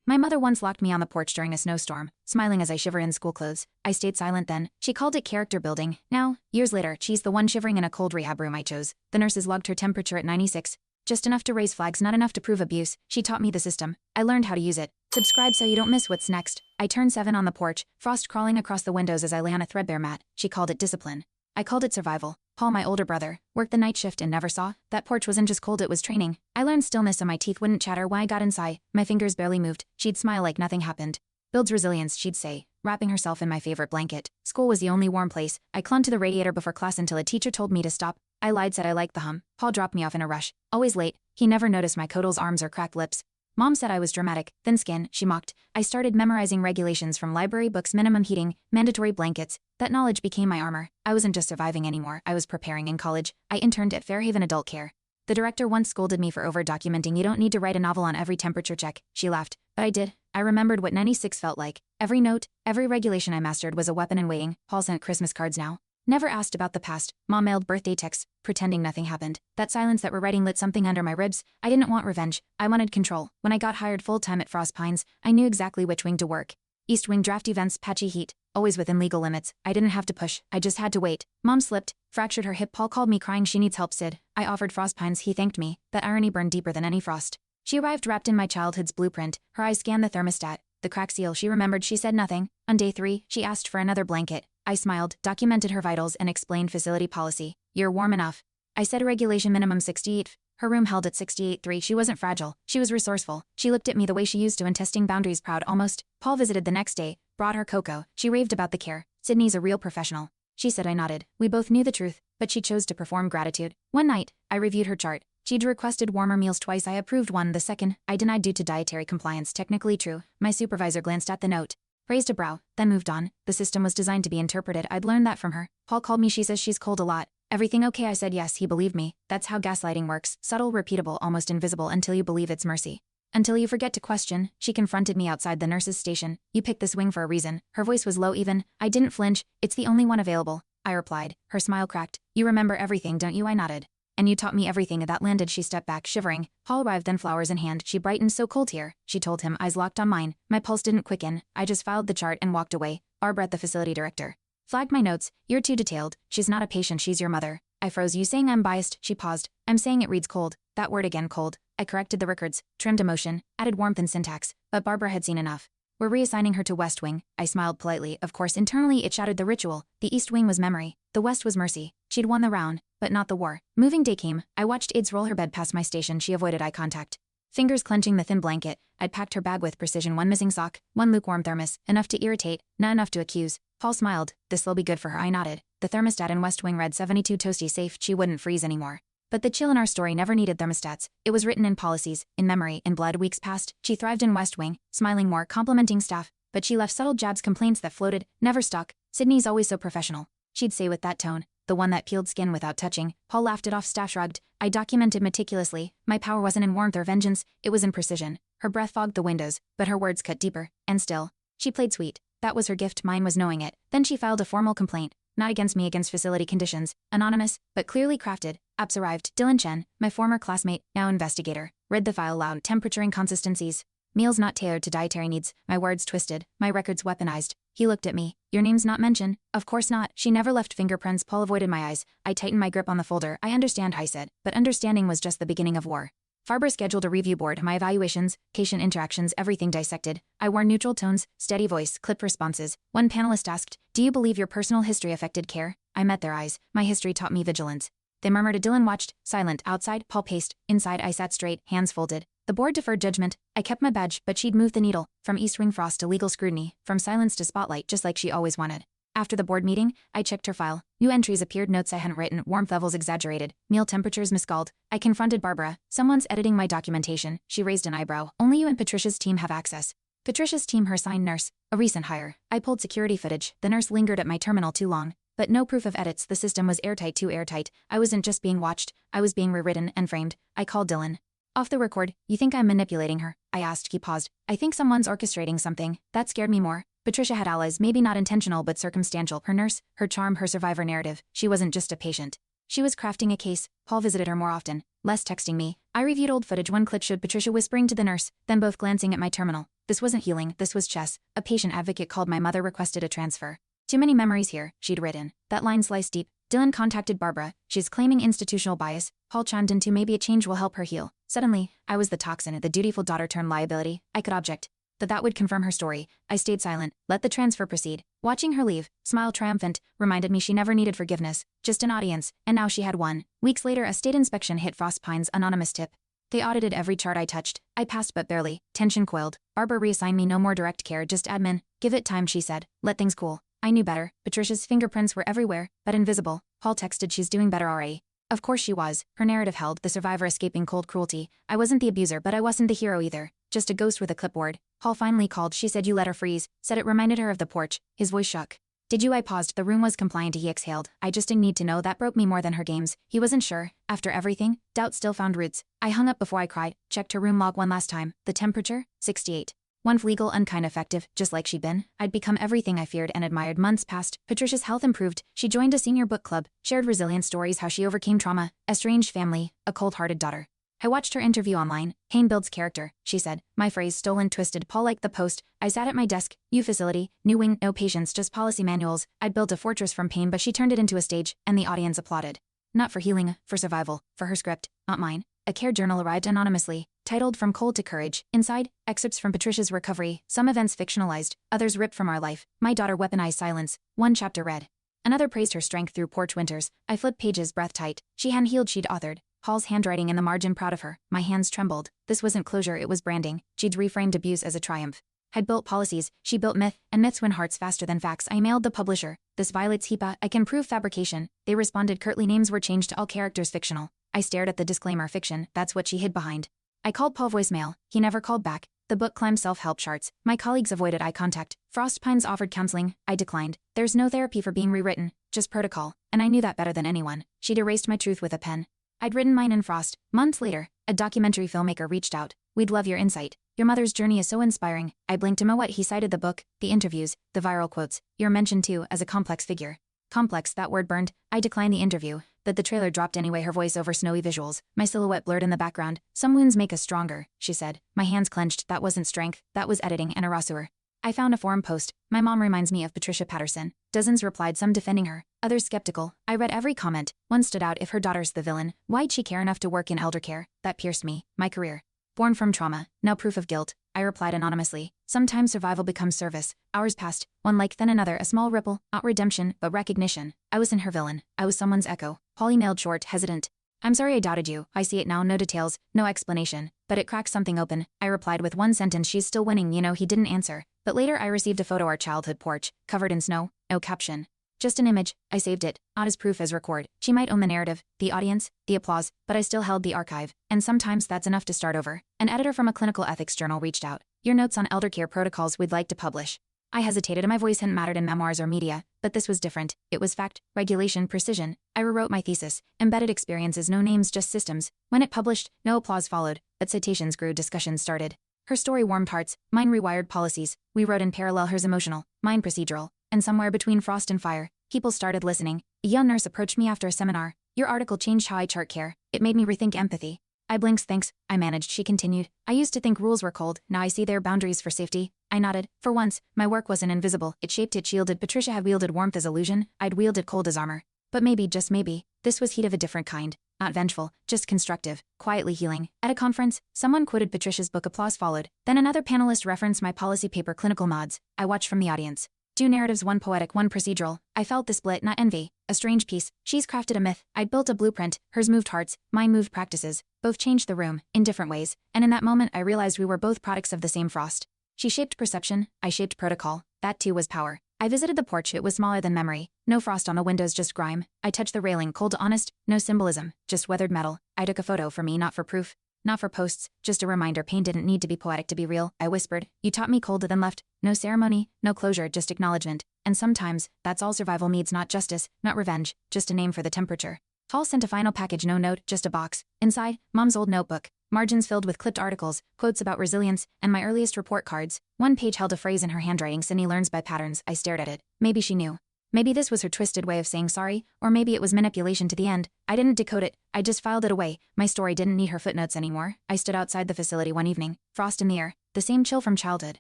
My mother once locked me on the porch during a snowstorm, smiling as I shiver in school clothes. I stayed silent then. She called it character building. Now, years later, she's the one shivering in a cold rehab room I chose. The nurses logged her temperature at 96. Just enough to raise flags, not enough to prove abuse. She taught me the system. I learned how to use it. Subscribe so you don't miss what's next. I turned 7 on the porch, frost crawling across the windows as I lay on a threadbare mat. She called it discipline. I called it survival. Paul, my older brother, worked the night shift and never saw. That porch wasn't just cold, it was training. I learned stillness so my teeth wouldn't chatter when I got inside. My fingers barely moved. She'd smile like nothing happened. Builds resilience, she'd say, wrapping herself in my favorite blanket. School was the only warm place. I clung to the radiator before class until a teacher told me to stop. I lied, said I liked the hum. Paul dropped me off in a rush. Always late. He never noticed my Kodel's arms or cracked lips. Mom said I was dramatic, thin skin, she mocked. I started memorizing regulations from library books, minimum heating, mandatory blankets. That knowledge became my armor. I wasn't just surviving anymore, I was preparing. In college, I interned at Fairhaven Adult Care. The director once scolded me for over-documenting. You don't need to write a novel on every temperature check. She laughed. But I did. I remembered what 96 felt like. Every note, every regulation I mastered was a weapon in waiting. Paul sent Christmas cards now. Never asked about the past. Mom mailed birthday texts, pretending nothing happened. That silence that we're writing lit something under my ribs. I didn't want revenge. I wanted control. When I got hired full-time at Frost Pines, I knew exactly which wing to work. East wing, draft events, patchy heat, always within legal limits. I didn't have to push. I just had to wait. Mom slipped, fractured her hip. Paul called me crying. She needs help, Sid. I offered Frost Pines. He thanked me. That irony burned deeper than any frost. She arrived wrapped in my childhood's blueprint. Her eyes scanned the thermostat, the crack seal. She remembered. She said nothing. On day 3, she asked for another blanket. I smiled, documented her vitals, and explained facility policy. You're warm enough. I said a regulation minimum 68. Her room held at 68.3. She wasn't fragile. She was resourceful. She looked at me the way she used to when testing boundaries, proud almost. Paul visited the next day, brought her cocoa. She raved about the care. Sydney's a real professional. She said. I nodded. We both knew the truth, but she chose to perform gratitude. One night, I reviewed her chart. She'd requested warmer meals twice. I approved one. The second, I denied due to dietary compliance. Technically true. My supervisor glanced at the note, raised a brow, then moved on. The system was designed to be interpreted. I'd learned that from her. Paul called me. She says she's cold a lot. Everything okay? I said yes. He believed me. That's how gaslighting works. Subtle, repeatable, almost invisible until you believe it's mercy. Until you forget to question. She confronted me outside the nurse's station. You picked this wing for a reason. Her voice was low even. I didn't flinch. It's the only one available, I replied. Her smile cracked. You remember everything, don't you? I nodded. And you taught me everything. That landed. She stepped back, shivering. Paul arrived, then flowers in hand. She brightened. So cold here, she told him, eyes locked on mine. My pulse didn't quicken. I just filed the chart and walked away. Barbara, the facility director, flagged my notes. You're too detailed. She's not a patient, she's your mother. I froze. You saying I'm biased? She paused. I'm saying it reads cold. That word again, cold. I corrected the records, trimmed emotion, added warmth and syntax, but Barbara had seen enough. We're reassigning her to West Wing. I smiled politely. Of course, internally it shattered the ritual. The East Wing was memory. The West was mercy. She'd won the round, but not the war. Moving day came. I watched Aides roll her bed past my station. She avoided eye contact, fingers clenching the thin blanket. I'd packed her bag with precision. One missing sock, one lukewarm thermos, enough to irritate, not enough to accuse. Paul smiled. This'll be good for her. I nodded. The thermostat in West Wing read 72 toasty, safe. She wouldn't freeze anymore. But the chill in our story never needed thermostats. It was written in policies, in memory, in blood. Weeks passed. She thrived in West Wing, smiling more, complimenting staff, but she left subtle jabs, complaints that floated, never stuck. Sydney's always so professional, she'd say with that tone, the one that peeled skin without touching. Paul laughed it off. Staff shrugged. I documented meticulously. My power wasn't in warmth or vengeance, it was in precision. Her breath fogged the windows, but her words cut deeper, and still, she played sweet. That was her gift, mine was knowing it. Then she filed a formal complaint. Not against me, against facility conditions. Anonymous, but clearly crafted. Apps arrived. Dylan Chen, my former classmate, now investigator, read the file loud. Temperature inconsistencies. Meals not tailored to dietary needs. My words twisted. My records weaponized. He looked at me. Your name's not mentioned. Of course not. She never left fingerprints. Paul avoided my eyes. I tightened my grip on the folder. I understand, I said. But understanding was just the beginning of war. Farber scheduled a review board. My evaluations, patient interactions, everything dissected. I wore neutral tones, steady voice, clipped responses. One panelist asked, do you believe your personal history affected care? I met their eyes. My history taught me vigilance. They murmured. Dylan watched, silent. Outside, Paul paced. Inside, I sat straight, hands folded. The board deferred judgment. I kept my badge, but she'd moved the needle. From East Wing frost to legal scrutiny. From silence to spotlight, just like she always wanted. After the board meeting, I checked her file. New entries appeared, notes I hadn't written, warmth levels exaggerated, meal temperatures miscalled. I confronted Barbara. Someone's editing my documentation. She raised an eyebrow. Only you and Patricia's team have access. Patricia's team, her assigned nurse, a recent hire. I pulled security footage. The nurse lingered at my terminal too long. But no proof of edits. The system was airtight, too airtight. I wasn't just being watched, I was being rewritten and framed. I called Dylan. Off the record, you think I'm manipulating her? I asked. He paused. I think someone's orchestrating something. That scared me more. Patricia had allies, maybe not intentional but circumstantial. Her nurse, her charm, her survivor narrative. She wasn't just a patient. She was crafting a case. Paul visited her more often, less texting me. I reviewed old footage. One clip showed Patricia whispering to the nurse, then both glancing at my terminal. This wasn't healing, this was chess. A patient advocate called my mother requested a transfer. Too many memories here, she'd written. That line sliced deep. Dylan contacted Barbara. She's claiming institutional bias. Paul chimed into maybe a change will help her heal. Suddenly, I was the toxin, the dutiful daughter turned liability. I could object. That would confirm her story. I stayed silent, let the transfer proceed. Watching her leave, smile triumphant, reminded me she never needed forgiveness, just an audience, and now she had one. Weeks later, a state inspection hit Frost Pine's anonymous tip. They audited every chart I touched. I passed but barely. Tension coiled. Barbara reassigned me no more direct care, just admin. Give it time, she said. Let things cool. I knew better. Patricia's fingerprints were everywhere, but invisible. Paul texted she's doing better already. Of course she was. Her narrative held, the survivor escaping cold cruelty. I wasn't the abuser, but I wasn't the hero either. Just a ghost with a clipboard. Paul finally called. She said you let her freeze. Said it reminded her of the porch. His voice shook. Did you? I paused. The room was compliant. He exhaled. I just didn't need to know. That broke me more than her games. He wasn't sure. After everything, doubt still found roots. I hung up before I cried. Checked her room log one last time. The temperature? 68. One legal, unkind, effective, just like she'd been. I'd become everything I feared and admired. Months passed. Patricia's health improved. She joined a senior book club, shared resilient stories how she overcame trauma, estranged family, a cold-hearted daughter. I watched her interview online. Pain builds character, she said. My phrase stolen, twisted. Paul liked the post. I sat at my desk. New facility, new wing, no patients, just policy manuals. I'd built a fortress from pain, but she turned it into a stage, and the audience applauded. Not for healing, for survival, for her script, not mine. A care journal arrived anonymously, titled From Cold to Courage. Inside, excerpts from Patricia's recovery, some events fictionalized, others ripped from our life. My daughter weaponized silence. One chapter read. Another praised her strength through porch winters. I flipped pages, breath tight. She hadn't healed, she'd authored. Paul's handwriting in the margin, proud of her. My hands trembled. This wasn't closure, it was branding. She'd reframed abuse as a triumph. Had built policies, she built myth, and myths win hearts faster than facts. I mailed the publisher. This violates HIPAA, I can prove fabrication. They responded curtly, names were changed to all characters fictional. I stared at the disclaimer, fiction, that's what she hid behind. I called Paul voicemail. He never called back. The book climbed self-help charts. My colleagues avoided eye contact. Frost Pines offered counseling. I declined. There's no therapy for being rewritten, just protocol. And I knew that better than anyone. She'd erased my truth with a pen. I'd written mine in Frost. Months later, a documentary filmmaker reached out. We'd love your insight. Your mother's journey is so inspiring. I blinked to know what he cited: the book, the interviews, the viral quotes. You're mentioned too, as a complex figure. Complex, that word burned. I declined the interview, but the trailer dropped anyway, her voice over snowy visuals. My silhouette blurred in the background. Some wounds make us stronger, she said. My hands clenched. That wasn't strength, that was editing and a rasseur. I found a forum post. My mom reminds me of Patricia Patterson. Dozens replied, some defending her, others skeptical. I read every comment. One stood out: if her daughter's the villain, why'd she care enough to work in elder care? That pierced me. My career. Born from trauma, now proof of guilt. I replied anonymously. Sometimes survival becomes service. Hours passed, one like then another, a small ripple, not redemption, but recognition. I wasn't her villain. I was someone's echo. Paul emailed short, hesitant. I'm sorry I doubted you. I see it now, no details, no explanation. But it cracked something open. I replied with one sentence: she's still winning, you know. He didn't answer. But later I received a photo, our childhood porch, covered in snow, no caption. Just an image. I saved it, not as proof as record. She might own the narrative, the audience, the applause, but I still held the archive. And sometimes that's enough to start over. An editor from a clinical ethics journal reached out. Your notes on elder care protocols we'd like to publish. I hesitated. My voice hadn't mattered in memoirs or media, but this was different. It was fact, regulation, precision. I rewrote my thesis. Embedded experiences, no names, just systems. When it published, no applause followed, but citations grew, discussions started. Her story warmed hearts, mine rewired policies. We wrote in parallel, hers emotional, mine procedural. And somewhere between frost and fire, people started listening. A young nurse approached me after a seminar. Your article changed how I chart care. It made me rethink empathy. I blinked. Thanks, I managed, she continued. I used to think rules were cold, now I see their boundaries for safety. I nodded. For once, my work wasn't invisible. It shaped, it shielded. Patricia had wielded warmth as illusion. I'd wielded cold as armor. But maybe, just maybe, this was heat of a different kind. Not vengeful, just constructive, quietly healing. At a conference, someone quoted Patricia's book. Applause followed. Then another panelist referenced my policy paper. Clinical nods. I watched from the audience. Two narratives, one poetic, one procedural. I felt the split, not envy. A strange piece. She's crafted a myth. I'd built a blueprint. Hers moved hearts. Mine moved practices. Both changed the room, in different ways. And in that moment I realized we were both products of the same frost. She shaped perception. I shaped protocol. That too was power. I visited the porch. It was smaller than memory. No frost on the windows, just grime. I touched the railing, cold, honest. No symbolism, just weathered metal. I took a photo for me, not for proof. Not for posts, just a reminder. Pain didn't need to be poetic to be real. I whispered. You taught me cold, then left. No ceremony, no closure, just acknowledgement. And sometimes, that's all survival needs. Not justice, not revenge, just a name for the temperature. Paul sent a final package, no note, just a box. Inside, Mom's old notebook. Margins filled with clipped articles, quotes about resilience, and my earliest report cards. One page held a phrase in her handwriting: Sydney learns by patterns. I stared at it. Maybe she knew. Maybe this was her twisted way of saying sorry, or maybe it was manipulation to the end. I didn't decode it, I just filed it away. My story didn't need her footnotes anymore. I stood outside the facility one evening, frost in the air, the same chill from childhood.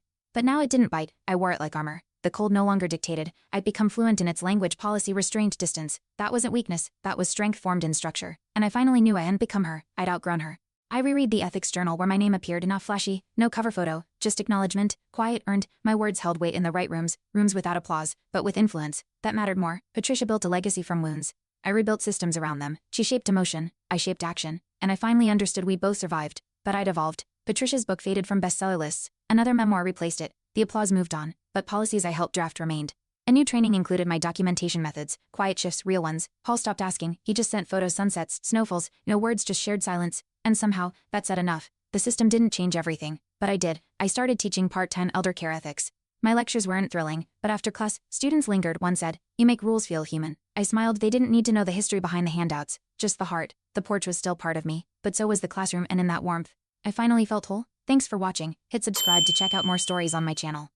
But now it didn't bite, I wore it like armor. The cold no longer dictated, I'd become fluent in its language, policy, restrained distance. That wasn't weakness, that was strength formed in structure. And I finally knew I hadn't become her, I'd outgrown her. I reread the ethics journal where my name appeared, not flashy, no cover photo, just acknowledgement, quiet, earned. My words held weight in the right rooms, rooms without applause, but with influence. That mattered more. Patricia built a legacy from wounds. I rebuilt systems around them. She shaped emotion, I shaped action. And I finally understood we both survived. But I'd evolved. Patricia's book faded from bestseller lists. Another memoir replaced it. The applause moved on, but policies I helped draft remained. A new training included my documentation methods, quiet shifts, real ones. Paul stopped asking, he just sent photos, sunsets, snowfalls, no words, just shared silence. And somehow, that said enough. The system didn't change everything, but I did. I started teaching part-time elder care ethics. My lectures weren't thrilling, but after class, students lingered. One said, "You make rules feel human." I smiled. They didn't need to know the history behind the handouts, just the heart. The porch was still part of me, but so was the classroom, and in that warmth, I finally felt whole. Thanks for watching. Hit subscribe to check out more stories on my channel.